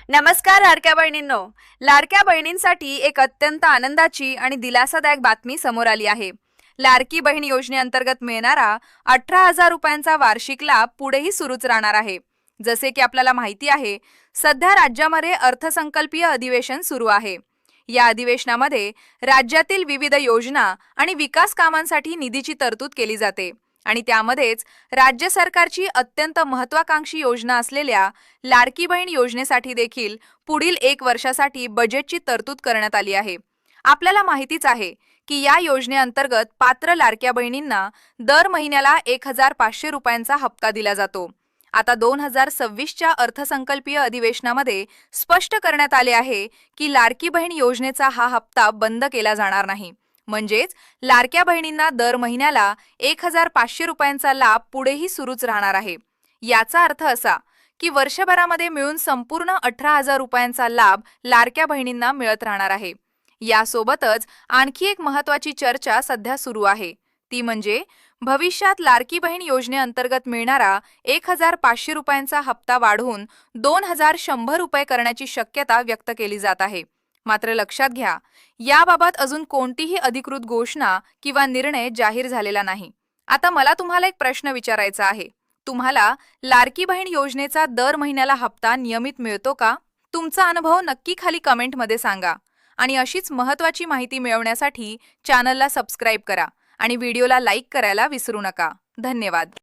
नमस्कार लाडक्या बहिणींनो. लाडक्या बहिणींसाठी एक अत्यंत आनंदाची आणि दिलासादायक बातमी समोर आली आहे. लाडकी बहीण योजनेअंतर्गत मिळणारा 18,000 रुपयांचा वार्षिक लाभ पुढेही सुरूच राहणार आहे. जसे की आपल्याला माहिती आहे, सध्या राज्यामध्ये अर्थसंकल्पीय अधिवेशन सुरू आहे. या अधिवेशनामध्ये राज्यातील विविध योजना आणि विकास कामांसाठी निधीची तरतूद केली जाते आणि त्यामध्येच राज्य सरकारची अत्यंत महत्त्वाकांक्षी योजना असलेल्या लाडकी बहीण योजनेसाठी देखील पुढील 1 वर्षासाठी बजेटची तरतूद करण्यात आली आहे. आपल्याला माहितीच आहे की या योजनेअंतर्गत पात्र लाडक्या बहिणींना दर महिन्याला 1,500 रुपयांचा हप्ता दिला जातो. आता 2026च्या अर्थसंकल्पीय अधिवेशनामध्ये स्पष्ट करण्यात आले आहे की लाडकी बहीण योजनेचा हा हप्ता बंद केला जाणार नाही. म्हणजेच लाडक्या बहिणींना दर महिन्याला 1,500 रुपयांचा लाभ पुढेही सुरूच राहणार आहे. याचा अर्थ असा की वर्षभरामध्ये मिळून संपूर्ण 18,000 रुपयांचा लाभ लाडक्या बहिणींना मिळत राहणार आहे. यासोबतच आणखी एक महत्त्वाची चर्चा सध्या सुरू आहे, ती म्हणजे भविष्यात लाडकी बहीण योजनेअंतर्गत मिळणारा 1,500 रुपयांचा हप्ता वाढवून 2,100 रुपये करण्याची शक्यता व्यक्त केली जात आहे. मात्र लक्षात घ्या, याबाबत अजून कोणतीही अधिकृत घोषणा किंवा निर्णय जाहीर झालेला नाही. आता मला तुम्हाला एक प्रश्न विचारायचा आहे. तुम्हाला लाडकी बहीण योजनेचा दर महिन्याला हप्ता नियमित मिळतो का? तुमचा अनुभव नक्की खाली कमेंटमध्ये सांगा. आणि अशीच महत्त्वाची माहिती मिळवण्यासाठी चॅनलला सबस्क्राईब करा आणि व्हिडिओला लाईक करायला विसरू नका. धन्यवाद.